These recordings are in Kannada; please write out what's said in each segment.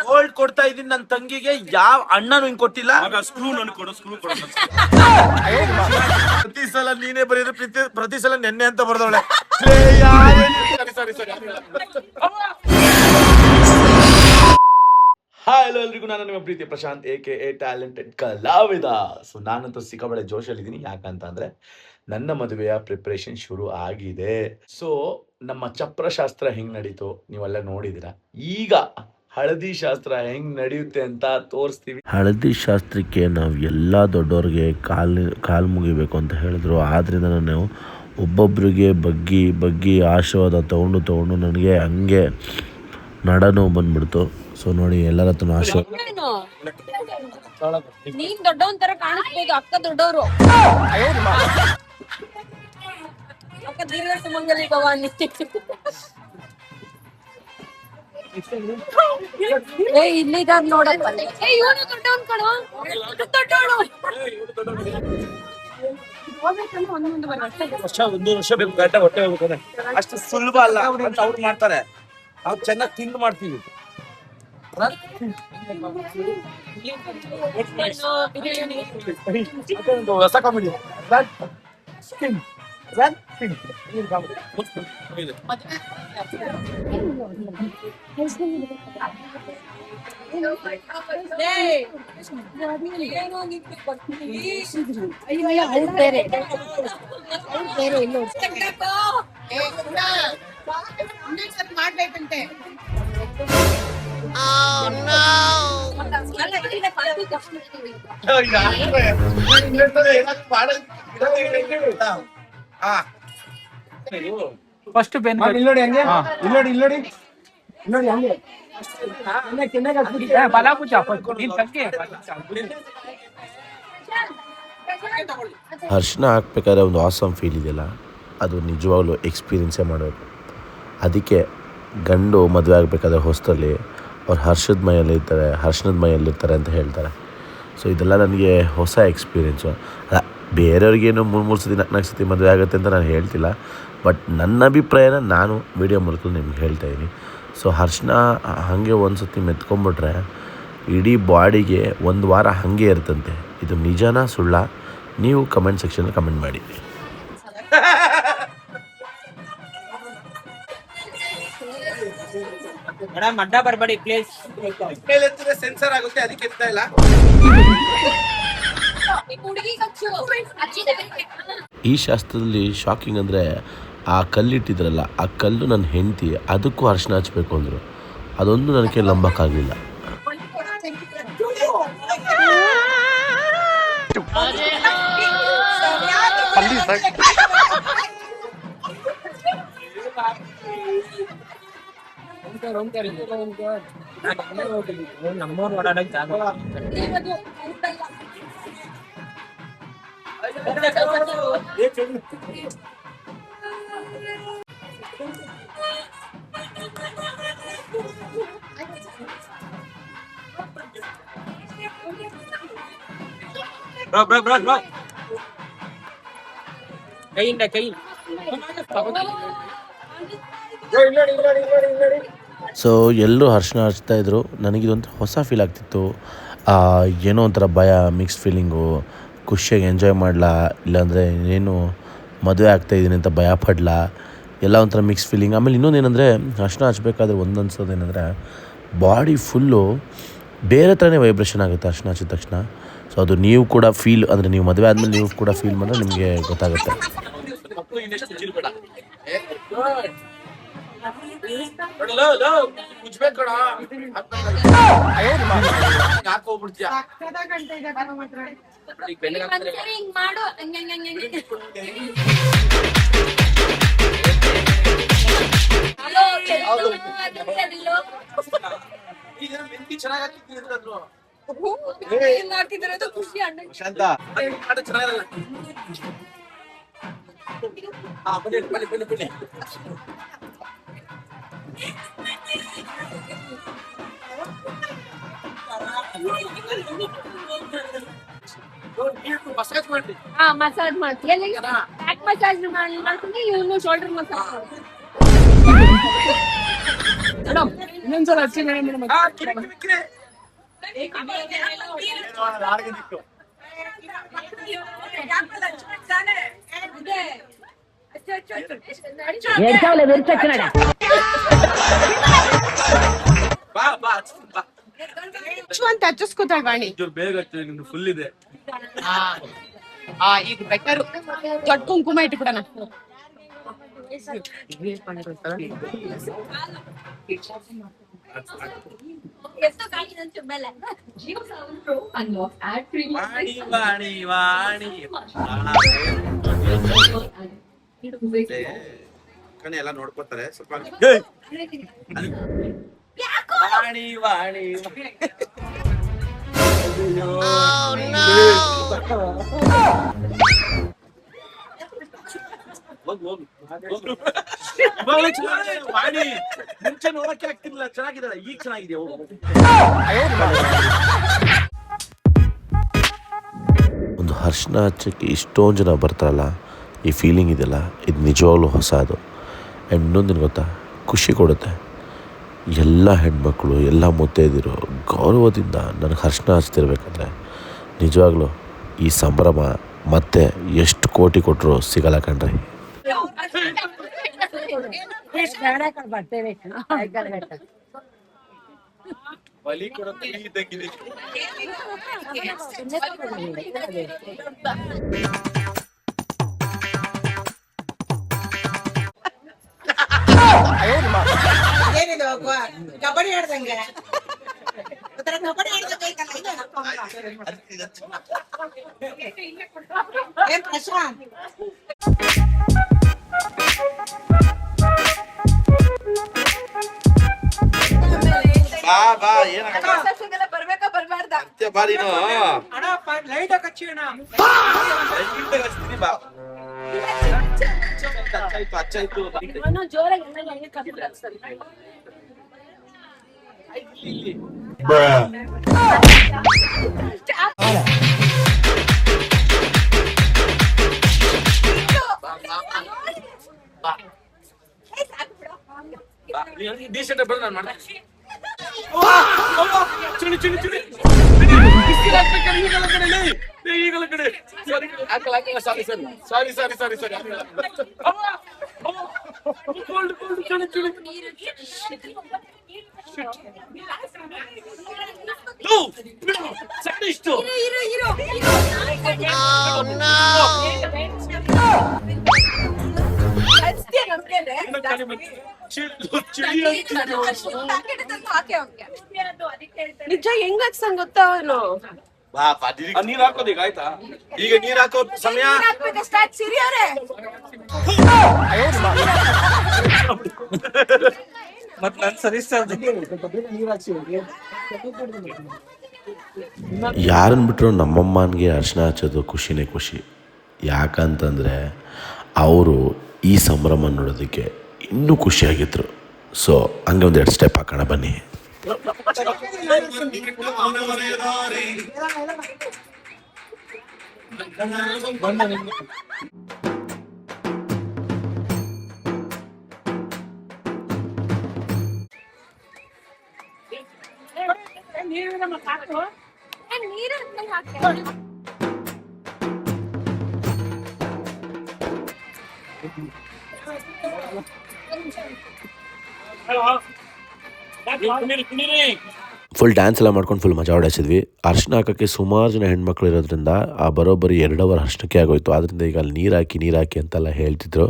ಗೋಲ್ಡ್ ಕೊಡ್ತಾ ಇದೀನಿ ನನ್ನ ತಂಗಿಗೆ, ಯಾವ ಅಣ್ಣನು ಹಿಂಗ್ ಕೊಟ್ಟಿಲ್ಲ. ಸ್ಕ್ರೂ ನನಗೆ ಕೊಡು, ಸ್ಕ್ರೂ ಕೊಡು. ಪ್ರತಿ ಸಲ ನೀನೇ ಬರೆಯೋದು, ಪ್ರತಿ ಸಲ ನೆನ್ನೆ ಅಂತ ಬರ್ದವಳೆ. ಹಾಯ್ ಹಲೋ ಎಲ್ರಿಗೂ, ನಾನು ನಿಮ್ಮ ಪ್ರೀತಿ ಪ್ರಶಾಂತ್ ಎ ಟ್ಯಾಲೆಂಟೆಡ್ ಕಲಾವಿದ. ಸೊ ನಾನಂತೂ ಸಿಕ್ಕಾಬಳೆ ಜೋಶಲ್ಲಿದ್ದೀನಿ. ಯಾಕಂತಂದ್ರೆ ನನ್ನ ಮದುವೆಯ ಪ್ರಿಪ್ರೇಷನ್ ಶುರು ಆಗಿದೆ. ಸೊ ನಮ್ಮ ಚಪ್ರಶಾಸ್ತ್ರ ಹೆಂಗ್ ನಡೀತು ನೀವೆಲ್ಲ ನೋಡಿದಿರ. ಈಗ ಹಳದಿ ಶಾಸ್ತ್ರ ಹೆಂಗ್ ನಡೆಯುತ್ತೆ ಅಂತ ತೋರಿಸ್ತೀವಿ. ಹಳದಿ ಶಾಸ್ತ್ರಕ್ಕೆ ನಾವು ಎಲ್ಲ ದೊಡ್ಡವ್ರಿಗೆ ಕಾಲು ಮುಗಿಬೇಕು ಅಂತ ಹೇಳಿದ್ರು. ಆದ್ರಿಂದ ನಾನು ಒಬ್ಬೊಬ್ಬರಿಗೆ ಬಗ್ಗಿ ಆಶೀರ್ವಾದ ತೊಗೊಂಡು ನನಗೆ ಹಂಗೆ ನಡನೋವು ಬಂದ್ಬಿಡ್ತು. ಸೊ ನೋಡಿ, ಎಲ್ಲರ ಹತ್ರ ಆಶೀರ್ವಾದ. ನೀನ್ ದೊಡ್ಡವನ್ ತರ ಕಾಣಿಸ್ಬೋದು, ಅಕ್ಕ ದೊಡ್ಡವರು. ಅಕ್ಕ ದೀರ್ಘ ಸುಮಂಗಲಿ ಭವಾನಿ. ಇಲ್ಲಿಗ ನೋಡಪ್ಪ. ಇವನು ದೊಡ್ಡವನ್ ಕಣೋ, ದೊಡ್ಡವನು. ಒಂದು ವರ್ಷ ಬೇಕು, ಗಂಟೆ ಹೊಟ್ಟೆ ಹೋಗ್ಬೇಕು. ಅಷ್ಟು ಸುಲಭ ಅಲ್ಲ ಅಂತ ಅವ್ರು ಮಾಡ್ತಾರೆ. ನಾವು ಚೆನ್ನಾಗಿ ತಿಂದು ಮಾಡ್ತೀವಿ. ಹೊಸ ಕಾಮಿಡಿ ಮಾಡ್ಬೇಕಂತೆ. ಫಸ್ಟ್ ಪೆನ್ ಇಲ್ಲೋಡಿ ಹಂಗೆ, ಇಲ್ಲೋಡಿ ಹಂಗೆ ಬಲ ಪೂಜ ಅರ್ಶಿನ ಹಾಕ್ಬೇಕಾದ್ರೆ ಒಂದು ಆಸಮ್ ಫೀಲ್ ಇದೆಯಲ್ಲ, ಅದು ನಿಜವಾಗ್ಲೂ ಎಕ್ಸ್ಪೀರಿಯನ್ಸೇ ಮಾಡಬೇಕು. ಅದಕ್ಕೆ ಗಂಡು ಮದುವೆ ಆಗಬೇಕಾದ್ರೆ ಹೊಸದಲ್ಲಿ ಅವ್ರು ಹರ್ಷದ ಮೈಯಲ್ಲಿರ್ತಾರೆ, ಹರ್ಷಣದ ಮೈಯಲ್ಲಿರ್ತಾರೆ ಅಂತ ಹೇಳ್ತಾರೆ. ಸೊ ಇದೆಲ್ಲ ನನಗೆ ಹೊಸ ಎಕ್ಸ್ಪೀರಿಯೆನ್ಸು. ಬೇರೆಯವ್ರಿಗೇನು 3 ಸತಿ 4 ಸತಿ ಮದುವೆ ಆಗುತ್ತೆ ಅಂತ ನಾನು ಹೇಳ್ತಿಲ್ಲ. ಬಟ್ ನನ್ನ ಅಭಿಪ್ರಾಯನ ನಾನು ವಿಡಿಯೋ ಮೂಲಕ ನಿಮ್ಗೆ ಹೇಳ್ತಾಯಿದ್ದೀನಿ. ಸೊ ಹರ್ಷಣ ಹಾಗೆ ಒಂದು ಸತಿ ಮೆತ್ಕೊಂಡ್ಬಿಟ್ರೆ ಇಡೀ ಬಾಡಿಗೆ 1 ವಾರ ಹಾಗೆ ಇರ್ತಂತೆ. ಇದು ನಿಜನಾ ಸುಳ್ಳ? ನೀವು ಕಮೆಂಟ್ ಸೆಕ್ಷನಲ್ಲಿ ಕಮೆಂಟ್ ಮಾಡಿ. ಮೇಡಮ್ ಅಡ್ಡ ಬರಬೇಡಿ ಪ್ಲೀಸ್. ಸೆನ್ಸರ್ ಆಗುತ್ತೆ, ಅದಕ್ಕೆ ಎತ್ತಾ ಇಲ್ಲ. ಈ ಶಾಸ್ತ್ರದಲ್ಲಿ ಶಾಕಿಂಗ್ ಅಂದರೆ ಆ ಕಲ್ಲಿಟ್ಟಿದ್ರಲ್ಲ, ಆ ಕಲ್ಲು ನನ್ನ ಹೆಂಡತಿ, ಅದಕ್ಕೂ ಅರ್ಶಿನ ಹಚ್ಚಬೇಕು ಅಂದರು. ಅದೊಂದು ನನಗೆ ನಂಬಕ್ಕಾಗಲಿಲ್ಲ. ನಮ್ಮೂರು ಓಡಾಡಕ್ ಜಾಗ ಬ್ರೋ ಕೈ ಸೊ ಎಲ್ಲರೂ ಅರ್ಶಿನ ಹಚ್ತಾಯಿದ್ರು. ನನಗಿದೊಂಥರ ಹೊಸ ಫೀಲ್ ಆಗ್ತಿತ್ತು. ಏನೋ ಒಂಥರ ಭಯ, ಮಿಕ್ಸ್ ಫೀಲಿಂಗು. ಖುಷಿಯಾಗಿ ಎಂಜಾಯ್ ಮಾಡಲಾ, ಇಲ್ಲಾಂದರೆ ಇನ್ನೇನು ಮದುವೆ ಆಗ್ತಾಯಿದ್ದೀನಿ ಅಂತ ಭಯ ಪಡಲಾ, ಎಲ್ಲ ಒಂಥರ ಮಿಕ್ಸ್ ಫೀಲಿಂಗ್. ಆಮೇಲೆ ಇನ್ನೊಂದು ಏನಂದರೆ, ಅರ್ಶಿನ ಹಚ್ಬೇಕಾದ್ರೆ ಒಂದು ಅನ್ಸೋದೇನೆಂದರೆ ಬಾಡಿ ಫುಲ್ಲು ಬೇರೆ ಥರನೇ ವೈಬ್ರೇಷನ್ ಆಗುತ್ತೆ ಅರ್ಶಿನ ಹಚ್ಚಿದ ತಕ್ಷಣ. ಸೊ ಅದು ನೀವು ಕೂಡ ಫೀಲ್, ಅಂದರೆ ನೀವು ಮದುವೆ ಆದಮೇಲೆ ನೀವು ಕೂಡ ಫೀಲ್ ಮಾಡಿದ್ರೆ ನಿಮಗೆ ಗೊತ್ತಾಗುತ್ತೆ. ಹಾಕಿದ್ರೆ ಖುಷಿ ಅಣ್ಣ. ಮಸಾಜ್ ಮಾಡ್ತೀನಿ, ಬ್ಯಾಕ್ ಮಸಾಜ್ ಮಾಡ್ತೀನಿ, ಇವನು ಶೋಲ್ಡರ್ ಮಸಾಜ್ ಮಾಡ್ತೀನಿ. ಮೇಡಮ್ ಇನ್ನೊಂದ್ಸಲ ಹಚ್ಚಿ ಮೇಡಮ್ ಬಾ ಬಾ ಬಾ ಅಂತ ಹಚ್ಚಿಸ್ಕೊತಾಳ ವಾಣಿ. ಬೇಗ ನಿಮ್ದು ಫುಲ್ ಇದೆ. ಈಗ ಬೆಟರ್ ದೊಡ್ಡ ಕುಂಕುಮ ಇಟ್ಬಿಡಣ. ವಾಣಿ ವಾಣಿ ವಾಣಿ ಕಣೆ ಎಲ್ಲ ನೋಡ್ಕೋತಾರೆ ಸ್ವಲ್ಪ. ವಾಣಿ ವಾಣಿ ವಾಣಿ ಮುಂಚೆ ನೋಡಕ್ಕೆ ಆಗ್ತಿರ್ಲಿಲ್ಲ, ಚೆನ್ನಾಗಿದ್ದಲ್ಲ, ಈಗ ಚೆನ್ನಾಗಿದೆ. ಒಂದು ಅರ್ಶಿನ ಹಚ್ಚಕ್ಕೆ ಇಷ್ಟೊಂದು ಜನ ಬರ್ತಾರಲ್ಲ, ಈ ಫೀಲಿಂಗ್ ಇದೆಯಲ್ಲ, ಇದು ನಿಜವಾಗ್ಲೂ ಹೊಸ ಅದು. ಆ್ಯಂಡ್ ಇನ್ನೊಂದಿನ ಗೊತ್ತಾ, ಖುಷಿ ಕೊಡುತ್ತೆ. ಎಲ್ಲ ಹೆಣ್ಮಕ್ಳು, ಎಲ್ಲ ಮುತ್ತೈದಿರು ಗೌರವದಿಂದ ನನಗೆ ಅರ್ಶಿನ ಹಚ್ತಿರ್ಬೇಕಂದ್ರೆ ನಿಜವಾಗ್ಲೂ ಈ ಸಂಭ್ರಮ ಮತ್ತೆ ಎಷ್ಟು ಕೋಟಿ ಕೊಟ್ಟರು ಸಿಗಲ್ಲ ಕಣ್ರಿ. ಬಲಿ ಕೊಡೋದು ಇದ್ದಂಗಿದೆ. ಏನಿದು ಕಬಡ್ಡಿ ಆಡ್ದಂಗೆ ಕಬಡ್ಡಿ ಆಡ್ದಂಗೆ ಏನ್ ಪ್ರಶಾಂತ್ ಬಾ ಬಾ ಏನಾಗಲ್ಲ ಬರ್ಬೇಕಾ ಬರ್ಬಾರ್ದ? ಮತ್ತೆ ಬಾ ನೀನು. ಲೈಟ್ ಹಚ್ಚಿ ಅಣ್ಣ ಹಚ್ತೀನಿ ಬಾ. ಹಚ್ಚಾಯ್ತು. ಜೋರಾಗಿ ಹೆಂಗೆ ಕರ್ಕೊಂಡು ಹಾಕ್ಸ್ತಾರೆ. ಡೀಸೆಂಟ್ ಬಂದು ನಾನು ಮಾಡ್ತೀನಿ. ಈಗಲ ಕಡೆ ಸಾರಿ ಇಷ್ಟು ನಿಜ ಹೆಂಗ್ ಹಚ್ಸಂಗ್ ಗೊತ್ತಾ ಅವನು? ನೀರ್ ಹಾಕೋದು ಈಗ ಆಯ್ತಾ? ಈಗ ನೀರ್ ಹಾಕೋ ಸಮಯ. ಮತ್ ನನ್ ಯಾರನ್ನು ಬಿಟ್ಟರು ನಮ್ಮಮ್ಮನಿಗೆ ಅರ್ಶಿನ ಹಚ್ಚೋದು ಖುಷಿನೇ ಖುಷಿ. ಯಾಕಂತಂದರೆ ಅವರು ಈ ಸಂಭ್ರಮ ನೋಡೋದಕ್ಕೆ ಇನ್ನೂ ಖುಷಿಯಾಗಿದ್ರು. ಸೊ ಹಂಗೆ ಒಂದೆರಡು ಸ್ಟೆಪ್ ಹಾಕೋಣ ಬನ್ನಿ. ಫುಲ್ ಡ್ಯಾನ್ಸ್ ಎಲ್ಲ ಮಾಡ್ಕೊಂಡು ಫುಲ್ ಮಜಾ ಹೊಡೆಸಿದ್ವಿ. ಅರ್ಶಿನ ಹಾಕೋಕ್ಕೆ ಸುಮಾರು ಜನ ಹೆಣ್ಮಕ್ಳು ಇರೋದ್ರಿಂದ ಆ ಬರೋಬ್ಬರಿ 2 ಅವರ್ ಅರ್ಶನಕ್ಕೆ ಆಗೋಯ್ತು. ಆದ್ದರಿಂದ ಈಗ ಅಲ್ಲಿ ನೀರು ಹಾಕಿ ಅಂತೆಲ್ಲ ಹೇಳ್ತಿದ್ರು.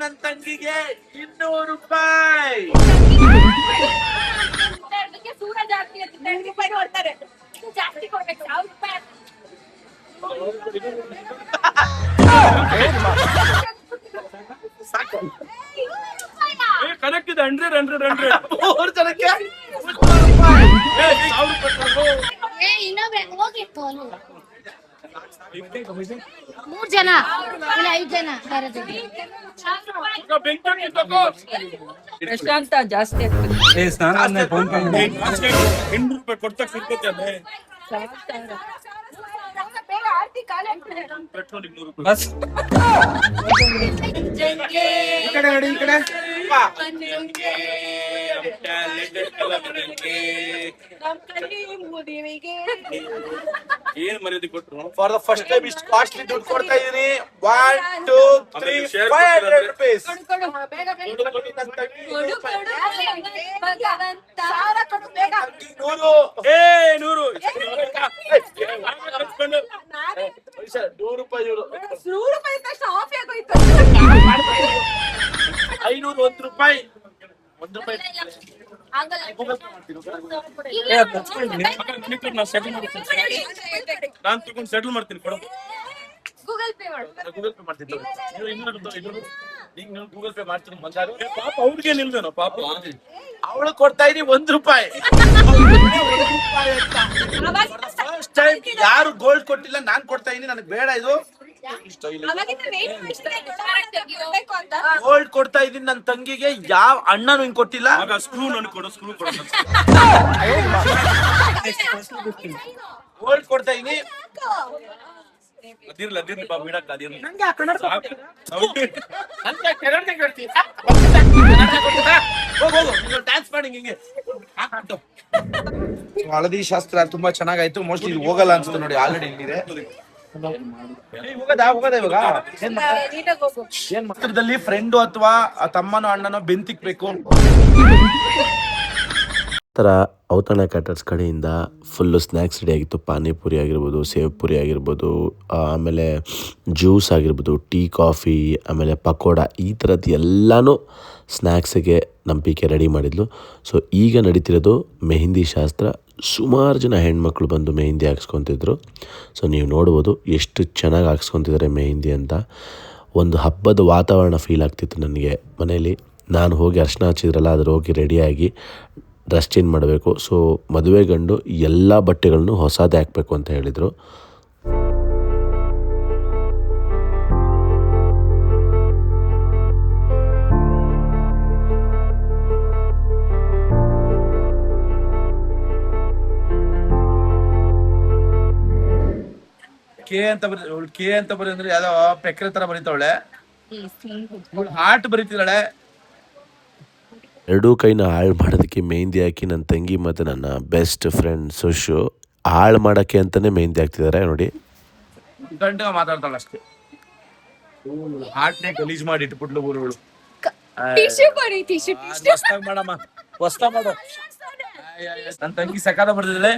ನನ್ ತಂಗಿಗೆ 200 ರೂಪಾಯಿ. ಜಾಸ್ತಿ ಕೊಡ್ಬೇಕು, 1000 ರೂಪಾಯಿ. ಕನೆಕ್ಟ್ ಇದೆ 100 ಮೂರು ಜನಕ್ಕೆ 3 ಜನ ಇಲ್ಲ 5 ಜನ ಪ್ರಶಾಂತ ಜಾಸ್ತಿ ಆಗ್ತದೆ. 800 ರೂಪಾಯಿ ಕೊಡ್ತಾ ಸಿಗ್ತೈತೆ. ಆರ್ತಿ ಕಾಲ ಹಾಕ್ಬಿಡು. ಪೆಟ್ರೋಲ್ 200 ರೂಪಾಯಿ. ಬಸ್ ಈ ಕಡೆ ನೋಡಿ ಈ ಕಡೆ ನಮ್ ಕಲಿ ಮುದಿವಿಗೆ. ಏನ್ ಮರ್ಯಾದೆ ಕೊಟ್ರು? ಫಾರ್ ದ ಫಸ್ಟ್ ಟೈಮ್ ಇಷ್ಟು ಕಾಸ್ಟ್ಲಿ ದುಡ್ಡು ಕೊಡ್ತಾ ಇದೀನಿ. 1 2 3 500 rupees. ಕೊಡು, ಕೊಡು, ಬೇಗ ಬೇಗ ಕೊಡು, ಕೊಡು, ಭಗವಂತ. ಸಾಲ ಕೊಡು ಬೇಗ. 100. ಏ 100 ನಾನೇ 100 ರೂಪಾಯಿ ಇವ್ರು. 100 ರೂಪಾಯಿ ತಕ್ಷಣ ಆಫ್ ಆಗೋಯ್ತು. 500 1 ರೂಪಾಯಿ 1 ರೂಪಾಯಿ ಆಗಲ್ಲ. ಗೂಗಲ್ ಪೇ ಮಾಡ್ತೀನಿ. ಈಗ ನಾನು ತಗೊಂಡು ಸೆಟಲ್ ಮಾಡ್ತೀನಿ ಕೊಡು. ಗೂಗಲ್ ಪೇ ಮಾಡು. ಗೂಗಲ್ ಪೇ ಮಾಡ್ತೀನಿ ತಗೊಳ್ಳಿ. ನೀವು 200 ಈಗ ನಾನು ಗೂಗಲ್ ಪೇ ಮಾಡ್ತೀನಿ ಬಂಗಾರು. ಪಾಪ ಅವ್ರಿಗೆ ನಿಲ್ದೇನೋ ಪಾಪ. ಅವಳು ಕೊಡ್ತಾ ಇದೀನಿ 1 ರೂಪಾಯಿ. ಫಸ್ಟ್ ಟೈಮ್ ಯಾರು ಗೋಲ್ಡ್ ಕೊಟ್ಟಿಲ್ಲ, ನಾನ್ ಕೊಡ್ತಾ ಇದೀನಿ. ನನಗೆ ಬೇಡ ಇದು. ಅವಾಗಿಂದ wait ಮಾಡ್ತಿದ್ದೆ, ಕೊಡ್ಬೇಕು ಅಂತ. ಗೋಲ್ಡ್ ಕೊಡ್ತಾ ಇದೀನಿ ನನ್ನ ತಂಗಿಗೆ. ಯಾವ ಅಣ್ಣನು ಹಿಂಗ್ ಕೊಟ್ಟಿಲ್ಲ. ಆಗ ಸ್ಕ್ರೂ ನನಗೆ ಕೊಡು, ಸ್ಕ್ರೂ ಕೊಡು. ಗೋಲ್ಡ್ ಕೊಡ್ತಾ ಇದೀನಿ. ಅದಿರ್ಲಿ ಪಾಪ ಬಿಡಕ್ಕ ಅದಿರ್ಲಿ. ಡ್ಯಾನ್ಸ್ ಮಾಡಿ ಹಿಂಗೆ ಹಳದಿ ಶಾಸ್ತ್ರ ತುಂಬಾ ಚೆನ್ನಾಗಾಯ್ತು. ಮೋಸ್ಟ್ಲಿ ಇದು ಹೋಗಲ್ಲ ಅನ್ಸುತ್ತೆ ನೋಡಿ, ಆಲ್ರೆಡಿ ಇಲ್ಲಿದೆ. ಹೋಗದ ಇವಾಗ ನೀಟಾಗಿ ಹೋಗು. ಏನ್ ಮಾತ್ರದಲ್ಲಿ ಫ್ರೆಂಡು ಅಥವಾ ತಮ್ಮನೋ ಅಣ್ಣನೋ ಬೆಂತಿಕ್ಬೇಕು. ಥರ ಔತಣ ಕ್ಯಾಟರ್ಸ್ ಕಡೆಯಿಂದ ಫುಲ್ಲು ಸ್ನ್ಯಾಕ್ಸ್ ರೆಡಿ ಆಗಿತ್ತು. ಪಾನಿಪುರಿ ಆಗಿರ್ಬೋದು, ಸೇವ್ ಪುರಿ ಆಗಿರ್ಬೋದು, ಆಮೇಲೆ ಜ್ಯೂಸ್ ಆಗಿರ್ಬೋದು, ಟೀ ಕಾಫಿ, ಆಮೇಲೆ ಪಕೋಡ, ಈ ಥರದ್ದು ಎಲ್ಲನೂ ಸ್ನ್ಯಾಕ್ಸಿಗೆ ನಮ್ಮ ಪಿಕೆ ರೆಡಿ ಮಾಡಿದ್ಲು. ಸೊ ಈಗ ನಡೀತಿರೋದು ಮೆಹಂದಿ ಶಾಸ್ತ್ರ. ಸುಮಾರು ಜನ ಹೆಣ್ಮಕ್ಳು ಬಂದು ಮೆಹಂದಿ ಹಾಕ್ಸ್ಕೊತಿದ್ರು. ಸೊ ನೀವು ನೋಡ್ಬೋದು ಎಷ್ಟು ಚೆನ್ನಾಗಿ ಹಾಕ್ಸ್ಕೊತಿದ್ದಾರೆ ಮೆಹಂದಿ ಅಂತ. ಒಂದು ಹಬ್ಬದ ವಾತಾವರಣ ಫೀಲ್ ಆಗ್ತಿತ್ತು ನನಗೆ ಮನೇಲಿ. ನಾನು ಹೋಗಿ ಅರ್ಶಿನ ಹಚ್ಚಿದ್ರಲ್ಲ, ಅದ್ರ ಹೋಗಿ ರೆಡಿಯಾಗಿ ಡ್ರೆಸ್ ಚೇಂಜ್ ಮಾಡಬೇಕು. ಸೊ ಮದುವೆ ಗಂಡು ಎಲ್ಲ ಬಟ್ಟೆಗಳನ್ನು ಹೊಸದೇ ಹಾಕಬೇಕು ಅಂತ ಹೇಳಿದರು. ಕೆ ಅಂತ ಬರೀ ಅಂದ್ರೆ ಯಾವ್ದೋ ಪೆಕ್ರೆ ತರ ಬರೀತಾವಳೆ. ಹಾರ್ಟ್ ಬರೀತಿದ್ದಾಳೆ. ಎರಡೂ ಕೈನ ಹಾಳು ಮಾಡೋದಕ್ಕೆ ಮೆಹಂದಿ ಹಾಕಿ ನನ್ನ ತಂಗಿ ಮತ್ತು ನನ್ನ ಬೆಸ್ಟ್ ಫ್ರೆಂಡ್ ಸುಶು ಹಾಳು ಮಾಡೋಕ್ಕೆ ಅಂತಲೇ ಮೆಹಂದಿ ಹಾಕ್ತಿದ್ದಾರೆ ನೋಡಿ. ಗಂಟೆ ಮಾತಾಡ್ತಾಳೆ ಅಷ್ಟೇ. ಹಾರ್ಟ್ನೇ ಗಲೀಜ್ ಮಾಡಿ ಇಟ್ಬಿಟ್ಲು ಊರುಗಳು. ಟಿಶ್ಯೂ ಕೊಡಿ, ಟಿಶ್ಯೂ. ಹೊಸ್ತಾಗ್ ಮಾಡಮ್ಮ, ಹೊಸ್ತಾಗ್ ಮಾಡು. ನನ್ನ ತಂಗಿ ಸಕಾಲ ಬರ್ದಿದ್ದಾಳೆ.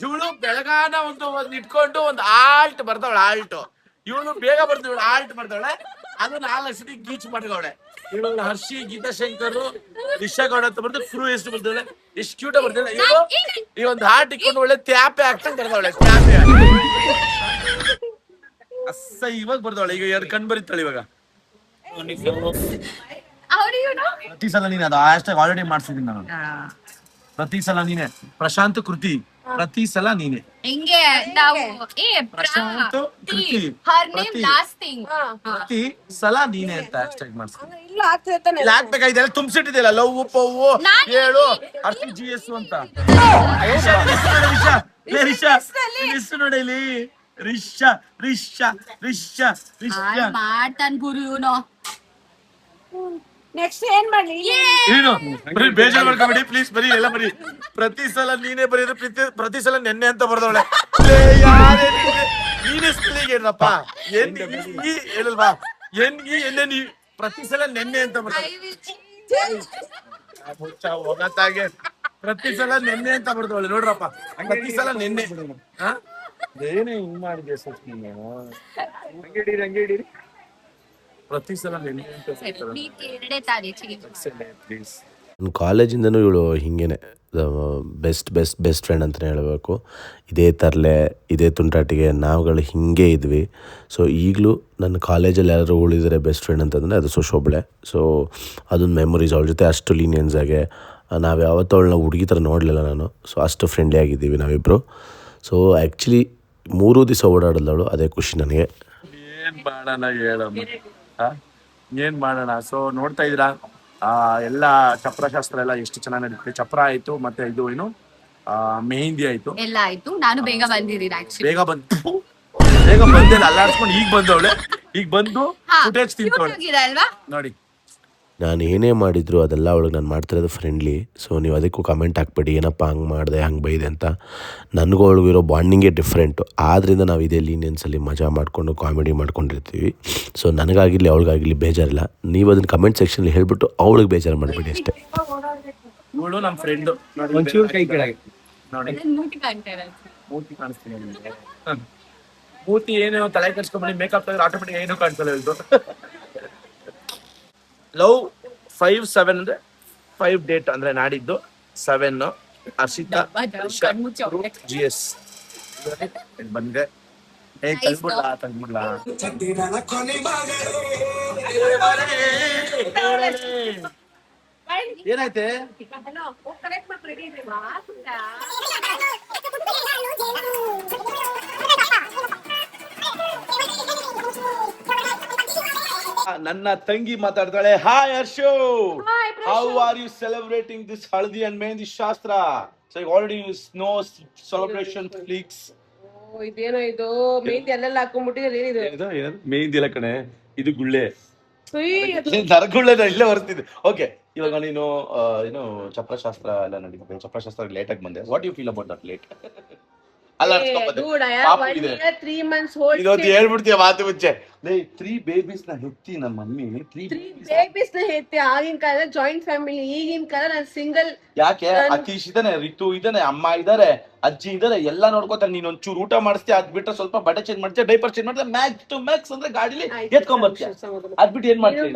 ಇವಳು ಬೆಳಗಾನ ಒಂದು ಇಟ್ಕೊಂಡು ಒಂದು ಆಲ್ಟ್ ಬರ್ದವಳೆ. ಆಲ್ಟ್ ಇವಳು ಬೇಗ ಬರ್ದವಳು, ಆಲ್ಟ್ ಬರ್ದವಳೆ. ಅದು 4 ಸತಿ ಗೀಚ್ ಮಾಡ್ದವಳೆ. ಇವಳು ಹರ್ಷಿ, ಗೀತಾಶಂಕರ್, ರಿಷಾಗೌಡ ಅಂತ ಬರ್ದು ಕ್ರೂ ಎಷ್ಟು ಬರ್ದವಳೆ. ಎಷ್ಟು ಕ್ಯೂಟ ಬರ್ದವಳೆ. ಇವಳು ಈ ಒಂದು ಹಾರ್ಟ್ ಇಟ್ಕೊಂಡು ಒಳ್ಳೆ ತ್ಯಾಪೆ ಹಾಕ್ತಂಗ್ ಬರ್ದವಳೆ. ತ್ಯಾಪೆ ಅಸ್ಸ ಇವಾಗ ಬರ್ದವಳೆ. ಈಗ 2 ಕಣ್ ಬರೀತಾಳೆ ಇವಾಗ. ಪ್ರತಿ ಸಲ ನೀನೆ ಅದು hashtag ಆಲ್ರೆಡಿ ಮಾಡ್ಸಿದೀನಿ ನಾನು. ಪ್ರತಿ ಸಲ ನೀನೆ. ಪ್ರಶಾಂತ್ ಕೃತಿ, ಪ್ರತಿ ಸಲ ನೀನೆ. ಹಿಂಗೆ ನಾವು ಪ್ರಶಾಂತ್ ಕೃತಿ, ಹರ್ ನೇಮ್ ಲಾಸ್ಟ್ ಥಿಂಗ್. ಪ್ರತಿ ಸಲ ನೀನೆ ಅಂತ hashtag ಮಾಡ್ಸಿದೀನಿ. ಇಲ್ಲ ಆಗ್ತದೆ ತಾನೆ. ಇಲ್ಲಿ ಹಾಕ್ಬೇಕಾಗಿದೆಲ್ಲ ತುಂಬಿಸಿಟ್ಟಿದೆಯಲ್ಲ. ಲವ್ ಪವ್ವು ಹೇಳು RCGS ಅಂತ. ರಿಷಾ ನೋಡಿ ಇಲ್ಲಿ. ರಿಷಾ ರಿಷಾ ರಿಷಾ ರಿಷಾ ಮಾಡ್ತಾನ್ ಗುರು ಇವನು. ನೆಕ್ಸ್ಟ್ ಏನ್ ಮಾಡ್ಲಿ? ಏನು ಬರೀ ಬೇಜಾರ್ ಮಾಡ್ಕೊಬೇಡಿ ಪ್ಲೀಸ್. ಬರೀ ಎಲ್ಲ ಬರೀ ಪ್ರತಿ ಸಲ ನೀನೇ ಬರೀದು. ಪ್ರತಿ ಸಲ ನೆನ್ನೆ ಅಂತ ಬರ್ದವಳೆ. ನೀನೇ ಸ್ಪೆಲ್ಲಿಂಗ್ ಏನಪ್ಪ? ಹೇಳಲ್ವಾ? ಎನ್ನೆ ಪ್ರತಿ ಸಲ ನೆನ್ನೆ ಅಂತ ಬರ್ದವಳೆ. ಹೋಗತ್ತಾಗೆ ಪ್ರತಿ ಸಲ ನೆನ್ನೆ ಅಂತ ಬರ್ದವಳೆ ನೋಡ್ರಪ್ಪ. ಪ್ರತಿ ಸಲ ನೆನ್ನೆ. ಏನೇ ಹಿಂಗ್ ಮಾಡಿದೆ ಸಚ್ ನೀನು. ಹಂಗೇಡಿರಿ ಪ್ರತಿ ಸಲ ನೆನ್ನೆ ಅಂತ ಪ್ರೀತಿ 2 ತಾರೀಕಿಗೆ. ಪ್ಲೀಸ್. ನನ್ನ ಕಾಲೇಜಿಂದನೂ ಇವಳು ಹಿಂಗೇನೆ ಬೆಸ್ಟ್ ಫ್ರೆಂಡ್ ಅಂತಲೇ ಹೇಳಬೇಕು. ಇದೇ ತರಲೆ, ಇದೇ ತುಂಟಾಟಿಗೆ ನಾವುಗಳು ಹಿಂಗೆ ಇದ್ವಿ. ಸೊ ಈಗಲೂ ನನ್ನ ಕಾಲೇಜಲ್ಲಿ ಯಾರು ಉಳಿದರೆ ಬೆಸ್ಟ್ ಫ್ರೆಂಡ್ ಅಂತಂದರೆ ಅದು ಸುಶೋಬ್ಳೆ. ಸೊ ಅದೊಂದು ಮೆಮೊರೀಸ್. ಅವಳ ಜೊತೆ ಅಷ್ಟು ಲೀನಿಯನ್ಸ್ ಆಗಿ ನಾವು ಯಾವತ್ತೂ ಅವಳನ್ನ ಹುಡುಗಿ ಥರ ನೋಡಲಿಲ್ಲ ನಾನು. ಸೊ ಅಷ್ಟು ಫ್ರೆಂಡ್ಲಿ ಆಗಿದ್ದೀವಿ ನಾವಿಬ್ಬರು. ಸೊ ಆ್ಯಕ್ಚುಲಿ 3 ದಿವಸ ಓಡಾಡಿದವಳು, ಅದೇ ಖುಷಿ ನನಗೆ. ಏನ್ ಮಾಡೋಣ ಹೇಳಮ್ಮ, ಏನ್ ಮಾಡೋಣ. ಸೊ ನೋಡ್ತಾ ಇದ್ದೀರಾ ಎಲ್ಲ ಚಪ್ರ ಶಾಸ್ತ್ರ ಎಲ್ಲ ಎಷ್ಟು ಚೆನ್ನಾಗಿ ನಡೀತಿದೆ. ಚಪ್ರ ಆಯ್ತು, ಮತ್ತೆ ಇದು ಏನು ಮೆಹಂದಿ ಆಯ್ತು, ಎಲ್ಲ ಆಯ್ತು. ನಾನು ಬೇಗ ಬಂದಿದ್ದೀನಿ ಆಕ್ಚುಲಿ. ಬೇಗ ಬಂದೆ ಅಲ್ಲಾಡ್ಸ್ಕೊಂಡು ಈಗ ಬಂದವಳೆ. ಈಗ ಬಂದು ಫುಟೇಜ್ ತಿಂತವಳೆ ಅಲ್ವಾ ನೋಡಿ. ನಾನು ಏನೇ ಮಾಡಿದ್ರು ಅದೆಲ್ಲ ಅವಳಿಗೆ ನಾನು ಮಾಡ್ತಿರೋದು ಫ್ರೆಂಡ್ಲಿ. ಸೊ ನೀವು ಅದಕ್ಕೂ ಕಮೆಂಟ್ ಹಾಕ್ಬೇಡಿ ಏನಪ್ಪ ಹಂಗೆ ಮಾಡಿದೆ ಹಂಗೆ ಬೈದೆ ಅಂತ. ನನಗೂ ಅವಳಿಗೂ ಇರೋ ಬಾಂಡಿಂಗೇ ಡಿಫ್ರೆಂಟು. ಆದ್ದರಿಂದ ನಾವು ಇದೇ ಲೀನಿಯನ್ಸಲ್ಲಿ ಮಜಾ ಮಾಡಿಕೊಂಡು ಕಾಮಿಡಿ ಮಾಡ್ಕೊಂಡಿರ್ತೀವಿ. ಸೊ ನನಗಾಗಿರಲಿ ಅವಳಿಗಾಗಿರಲಿ ಬೇಜಾರಿಲ್ಲ. ನೀವು ಅದನ್ನು ಕಮೆಂಟ್ ಸೆಕ್ಷನಲ್ಲಿ ಹೇಳಿಬಿಟ್ಟು ಅವಳಿಗೆ ಬೇಜಾರು ಮಾಡಬೇಡಿ ಅಷ್ಟೇ. ಇವಳು ನಮ್ಮ ಫ್ರೆಂಡು. ಒಂಚೂರು ಕೈ ಕೆಳಗೆ ನೋಡಿ ಮೂಟಿ ಕಾಣ್ತಾರೆ. ಮೂತಿ ಕಾಣಿಸ್ತೀನಿ ನಿಮಗೆ. ಮೂತಿ ಏನು ತಲೆ ಕೆಡ್ಸ್ಕೊಂಡ್ಬಿಡಿ, ಮೇಕಪ್ ತೆಗೆದ್ರೆ ಆಟೋಮೆಟಿಕ್ ಏನು ಕಾಣಿಸಲ್ಲ ಹೇಳ್ತು. ಲವ್ 5/7 ಅಂದ್ರೆ 5 ಡೇಟ್ ಅಂದ್ರೆ ನಾಡಿದ್ದು 7 ಹರ್ಷಿತಾ GS ಬಂದೆ. ತಂದ್ಬಿಡ್ಲಾ ಏನಾಯ್ತೆ? ನನ್ನ ತಂಗಿ ಮಾತಾಡ್ತಾಳೆ. Hi Harshu, how are you celebrating this haldi and mehendi shastra? So already no celebration flex. ಇದೇನೋ ಇದು ಮೆಹಂದಿ ಅಲ್ಲೆಲ್ಲ ಹಾಕೊಂಡ್ಬಿಟ್ಟಿದ್ರೆ ಏನಿದು? ಮೆಹಂದಿ ಎಲ್ಲ ಕಣೆ, ಇದು ಗುಳ್ಳೆ. ನರಗುಳ್ಳೆ ಇಲ್ಲೇ ಬರ್ತಿದ್ದೆ. ಓಕೆ, ಇವಾಗ ನೀನು ಏನು ಚಪ್ರಶಾಸ್ತ್ರ ಎಲ್ಲ ನಡೀತಿದೆ. ಚಪ್ರಶಾಸ್ತ್ರ ಲೇಟ್ ಆಗಿ ಬಂದೆ. What you feel about that late? ಅಲ್ಲ ಇದೊಂದು ಹೇಳ್ಬಿಡ್ತೀಯ ಮಾತು ಮುಂಚೆ. 3 ಬೇಬೀಸ್ ನ ಹೆತ್ತಿ ನಮ್ಮ ಮಮ್ಮಿ. 3 ಬೇಬೀಸ್ ನ ಹೆತ್ತಿ. ಆಗಿನ ಕಾಲ ಜಾಯಿಂಟ್ ಫ್ಯಾಮಿಲಿ, ಈಗಿನ ಕಾಲ ನಾನು ಸಿಂಗಲ್. ಯಾಕೆ? ಅತೀಶ್ ಇದಾನೆ, ರಿತು ಇದಾನೆ, ಅಮ್ಮ ಇದಾರೆ, ಅಜ್ಜಿ ಇದಾರೆ, ಎಲ್ಲ ನೋಡ್ಕೋತಾರೆ. ನೀನ್ ಒಂಚೂರು ಊಟ ಮಾಡಿಸ್ತೀಯ, ಅದ್ ಬಿಟ್ರೆ ಸ್ವಲ್ಪ ಬಟ್ಟೆ ಚೇಂಜ್ ಮಾಡ್ತೀಯ, ಡೈಪರ್ ಚೇಂಜ್ ಮಾಡ್ತೀಯ, ಮ್ಯಾಕ್ಸ್ ಟು ಮ್ಯಾಕ್ಸ್ ಅಂದ್ರೆ ಗಾಡಿಲಿ ಎತ್ಕೊಂಡ್ ಬರ್ತೀಯ. ಅದ್ ಬಿಟ್ಟು ಏನ್ ಮಾಡ್ತೀಯ?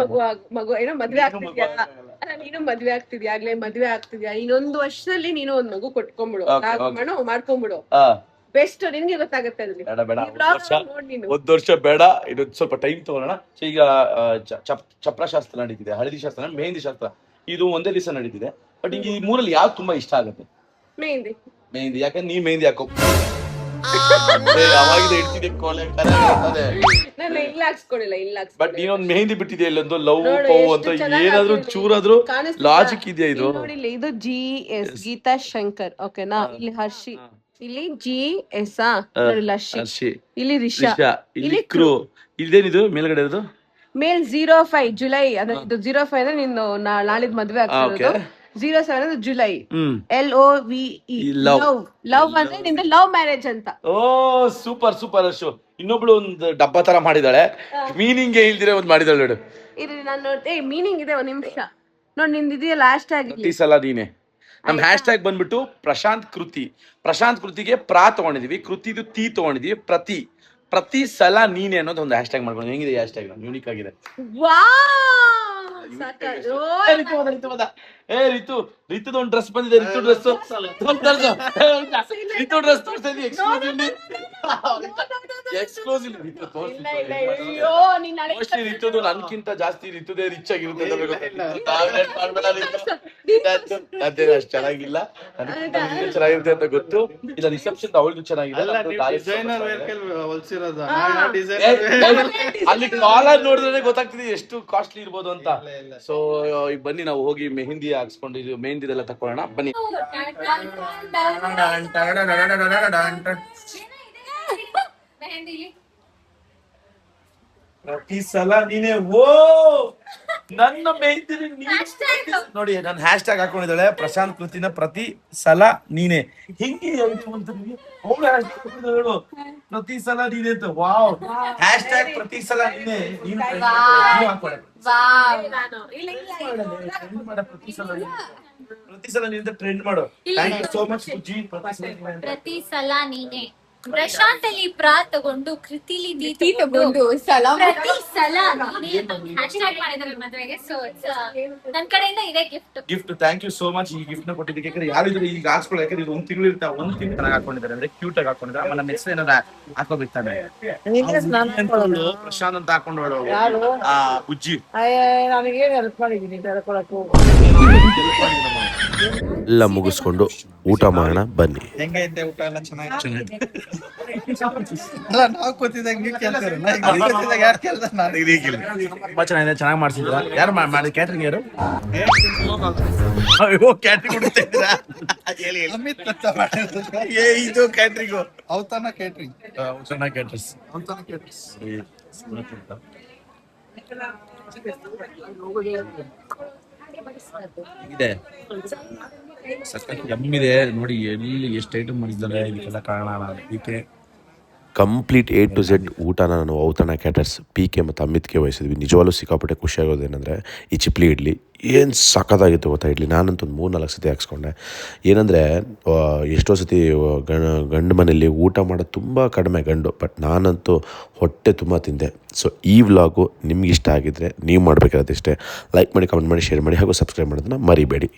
ಮಗು ಏನೋ ಮದ್ವೆ ಆಗ್ತಿದ್ಯಾ? ನೀನು ಮದ್ವೆ ಆಗ್ತಿದ್ಯಾ? ಆಗ್ಲೇ ಮದ್ವೆ ಆಗ್ತಿದ್ಯಾ? ಇನ್ನೊಂದು ವರ್ಷದಲ್ಲಿ ನೀನು ಒಂದ್ ಮಗು ಕೊಟ್ಕೊಂಡ್ಬಿಡು, ಮಾಡ್ಕೊಂಡ್ಬಿಡು. ಬೆಸ್ಟ್, ನಿನ್ಗೆ ಗೊತ್ತಾಗುತ್ತೆ. ಒಂದ್ ವರ್ಷ ಬೇಡ, ಇದೊಂದು ಸ್ವಲ್ಪ ಟೈಮ್ ತಗೊಳ್ಳೋಣ. ಸೊ ಈಗ ಚಪ್ರಶಾಸ್ತ್ರ ನಡೀತಿದೆ, ಹಳದಿ ಶಾಸ್ತ್ರ, ಮೆಹಂದಿ ಶಾಸ್ತ್ರ, ಇದು ಒಂದೇ ದಿವಸ ನಡೀತಿದೆ. ಬಟ್ ನಿಂಗೆ ಈ ಮೂರಲ್ಲಿ ಯಾವ್ದು ತುಂಬಾ ಇಷ್ಟ ಆಗುತ್ತೆ? ಮೆಹಂದಿ. ಯಾಕಂದ್ರೆ ನೀ ಮೆಹಂದಿ ಹಾಕೋ ಅವಾಗಿದೆ ಇಡ್ತಿದ್ದೆ ಕೋಲೆ ಬಟ್ ನೀನೊಂದು ಮೆಹಂದಿ ಬಿಟ್ಟಿದ್ಯಾ ಇಲ್ಲೊಂದು ಲವ್ ಪವ್ ಅಂತ ಏನಾದ್ರೂ ಚೂರಾದ್ರೂ ಲಾಜಿಕ್ ಇದೆಯಾ? ಇದು ಇದು GS ಗೀತಾ ಶಂಕರ್, ಓಕೆನಾ? ಇಲ್ಲಿ ಹರ್ಷಿ, ಇಲ್ಲಿ GS ಲರ್ಷಿ, ಇಲ್ಲಿ ರಿಷಾ, ಇಲ್ಲಿ ಕ್ರೂ. ಇದೇನಿದು ಮೇಲ್ಗಡೆ ಇರೋದು? ಮೇಲ್ 05 ಜುಲೈ. ಅಂದ್ರೆ ಇದು 05 ಅಂದ್ರೆ ನಿಂದು ನಾಳಿದ್ ಮದ್ವೆ ಆಗ್ತಿರೋದು. 07 ಅಂದ್ರೆ ಜುಲೈ. LOVE ಲವ್ ಅಂದ್ರೆ ನಿಂದ ಲವ್ ಮ್ಯಾರೇಜ್ ಅಂತ. ಓ ಸೂಪರ್ ಸೂಪರ್ ಅಶು. ಇನ್ನೊಬ್ಳು ಒಂದು ಡಬ್ಬ ತರ ಮಾಡಿದಾಳೆ, ಮೀನಿಂಗ್ ಇಲ್ದಿರ ಒಂದ್ ಮಾಡಿದಾಳೆ ನೋಡು. ಇದು ನಾನು ಮೀನಿಂಗ್ ಇದೆ, ಒಂದ್ ನಿಮಿಷ ನೋಡ್. ನಿಂದಿದೆಯಲ್ಲ ಲಾಸ್ಟ್ ಆಗಿ ಈ ಸಲ ನೀನೆ. ನಮ್ ಹ್ಯಾಶ್ ಟ್ಯಾಗ್ ಬಂದ್ಬಿಟ್ಟು ಪ್ರಶಾಂತ್ ಕೃತಿ. ಪ್ರಶಾಂತ್ ಕೃತಿಗೆ ತಗೊಂಡಿದೀವಿ, ಕೃತಿದು ತೀ ತಗೊಂಡಿದೀವಿ. ಪ್ರತಿ ಸಲ ನೀನೆ ಅನ್ನೋದು ಒಂದು ಹ್ಯಾಶ್ ಟ್ಯಾಗ್ ಮಾಡ್ಕೊಂಡು. ಹೆಂಗಿದೆ ಹ್ಯಾಶ್ ಟ್ಯಾಗ್? ಯೂನಿಕ್ ಆಗಿದೆ. ರಿತುದ ಒಂದು ಡ್ರೆಸ್ ಬಂದಿದೆ. ರಿತು ಡ್ರೆಸ್ ತೋರಿಸ್ತಾ ಇದೀವಿ ಎಕ್ಸ್ಕ್ಲೂಸಿವ್. ರಿತುದು ನನ್ಕಿಂತ ಜಾಸ್ತಿ ರಿತುದೇ ರಿಚ್ ಆಗಿರುತ್ತೆ. ಅಷ್ಟು ಚೆನ್ನಾಗಿಲ್ಲ, ಚೆನ್ನಾಗಿರುತ್ತೆ ಅಂತ ಗೊತ್ತು. ಇಲ್ಲ ರಿಸೆಪ್ಷನ್ ಅವಳಿಗೂ ಚೆನ್ನಾಗಿದೆ. ಅಲ್ಲಿ ಕಾಲರ್ ನೋಡಿದ್ರೆ ಗೊತ್ತಾಗ್ತಿದೆ ಎಷ್ಟು ಕಾಸ್ಟ್ಲಿ ಇರ್ಬೋದು ಅಂತ. ಸೊ ಈಗ ಬನ್ನಿ ನಾವು ಹೋಗಿ ಮೆಹಂದಿ ಹಾಕ್ಸ್ಕೊಂಡಿದ್ವಿ, ಮೆಹಂದಿದೆಲ್ಲ ತಕೊಳ್ಳೋಣ ಬನ್ನಿ. ಪ್ರತಿ ಸಲ ನೀನೆ ನನ್ನ ಮೆಹಂದಿ ನೋಡಿ. ನನ್ನ ಹ್ಯಾಶ್ ಟ್ಯಾಗ್ ಹಾಕೊಂಡಿದ್ದಾಳೆ ಪ್ರಶಾಂತ್ ಕೃತಿನ ಪ್ರತಿ ಸಲ ನೀನೆ. ಹೆಂಗೆ ಹೇಳು ಪ್ರತಿ ಸಲ ನೀನೆ ಅಂತ. ವಾವ್, ಹ್ಯಾಶ್ ಟ್ಯಾಗ್ ಪ್ರತಿ ಸಲ ನೀನೆ. ಪ್ರತಿ ಸಲ ನೀನು ಟ್ರೆಂಡ್ ಮಾಡು. Thank you so much Pooji. ಪ್ರತಿ ಸಲ ನೀನೆ. ಪ್ರಶಾಂತ್ ಅಲ್ಲಿ ತಗೊಂಡು ಕೃತಿಲಿ ತೀ ತಗೊಂಡು ಪ್ರತಿ ಸಲ ಹ್ಯಾಶ್ಟ್ಯಾಗ್ ಮಾಡಿದ್ದಾರೆ ಮದುವೆಗೆ. ಸೊ ನನ್ನ ಕಡೆಯಿಂದ ಇದೆ gift. Thank you so much. ಈ ಗಿಫ್ಟ್ ನ ಕೊಟ್ಟಿದ್ದಕ್ಕೆ. ಯಾಕಂದ್ರೆ ಯಾರಿದ್ರು ಈಗ ಹಾಕ್ಸ್ಕೊಳ್ಳೋ, ಯಾಕಂದ್ರೆ ಇದು 1 ತಿಂಗಳು ಇರ್ತಾವ. 1 ತಿಂಗಳು ಚೆನ್ನಾಗಿ ಹಾಕೊಂಡಿದ್ದಾರೆ, ಅಂದ್ರೆ ಕ್ಯೂಟ್ ಆಗಿ ಹಾಕೊಂಡಿದ್ದಾರೆ. ಆಮೇಲೆ ನಮ್ಮ ಹೆಸರು ಏನಾರ ಹಾಕೋಬೇಕಾನೆ ಪ್ರಶಾಂತ್ ಅಂತ ಹಾಕೊಂಡೋಳು ಬುಜ್ಜಿ. ನನಗೆ ಹೆಲ್ಪ್ ಮಾಡಿದೀನಿ. ಎಲ್ಲ ಮುಗಿಸ್ಕೊಂಡು ಊಟ ಮಾಡೋಣ ಬನ್ನಿ. ಹೆಂಗೈತೆ ಊಟ ಎಲ್ಲ ಚೆನ್ನಾಗಿ ಅಲ್ಲ ನಾವು ಕೂತಿದ್ದಾಗ ನೀವು ಕೇಳ್ತಾರೆ ಕೂತಿದ್ದಾಗ ಯಾರು ಕೇಳ್ತಾರೆ ನಾನು ತುಂಬಾ ಚೆನ್ನಾಗಿದೆ, ಚೆನ್ನಾಗಿ ಮಾಡ್ಸಿದ್ರ. ಯಾರು ಮಾಡಿ ಕ್ಯಾಟ್ರಿಂಗ್ ಯಾರು? ಅಯ್ಯೋ ಕ್ಯಾಟ್ರಿಂಗ್ ಹುಡುಕ್ತಾ ಇದ್ದೀರಾ? ಹೇಳಿ ಹೇಳಿ. ಅಮಿತ್ ಅಂತ ಮಾಡಿರೋದು. ಇದು ಕ್ಯಾಟ್ರಿಂಗು ಅವತಾನ ಕೇಟ್ರಿಂಗ್ ಚೆನ್ನಾಗಿ ಕ್ಯಾಟ್ರಸ್ ಅವತಾನ ಕೇಟ್ರಿಂಗ್ ಇದೆ, ಸಖತ್ ಯಮ್ಮಿದೆ ನೋಡಿ. ಎಲ್ಲಿ ಎಷ್ಟು ಐಟಮ್ ಮಾಡಿದ್ದಾರೆ, ಇದಕ್ಕೆಲ್ಲ ಕಾರಣ ಅದಕ್ಕೆ ಕಂಪ್ಲೀಟ್ A to Z ಊಟನ ನಾನು ಔತಣ ಕ್ಯಾಟರ್ಸ್ PK ಮತ್ತು ಅಮಿತ್ಗೆ ವಹಿಸಿದ್ವಿ. ನಿಜವಾಗ್ಲೂ ಸಿಕ್ಕಾಪಟ್ಟೆ ಖುಷಿಯಾಗೋದೇನೆಂದರೆ ಈ ಚಿಪ್ಲಿ ಇಡ್ಲಿ ಏನು ಸಖತ್ತಾಗಿತ್ತು ಗೊತ್ತಾ. ಇಡ್ಲಿ ನಾನಂತೂ ಒಂದು 3-4 ಸತಿ ಹಾಕ್ಸ್ಕೊಂಡೆ. ಏನಂದರೆ ಎಷ್ಟೋ ಸತಿ ಗಂಡು ಮನೆಯಲ್ಲಿ ಊಟ ಮಾಡೋದು ತುಂಬ ಕಡಿಮೆ ಗಂಡು, ಬಟ್ ನಾನಂತೂ ಹೊಟ್ಟೆ ತುಂಬ ತಿಂದೆ. ಸೊ ಈ ವ್ಲಾಗು ನಿಮ್ಗೆ ಇಷ್ಟ ಆಗಿದ್ದರೆ ನೀವು ಮಾಡಬೇಕಾದ್ರೆ ಇಷ್ಟೇ, ಲೈಕ್ ಮಾಡಿ, ಕಮೆಂಟ್ ಮಾಡಿ, ಶೇರ್ ಮಾಡಿ ಹಾಗೂ ಸಬ್ಸ್ಕ್ರೈಬ್ ಮಾಡೋದನ್ನ ಮರಿಬೇಡಿ.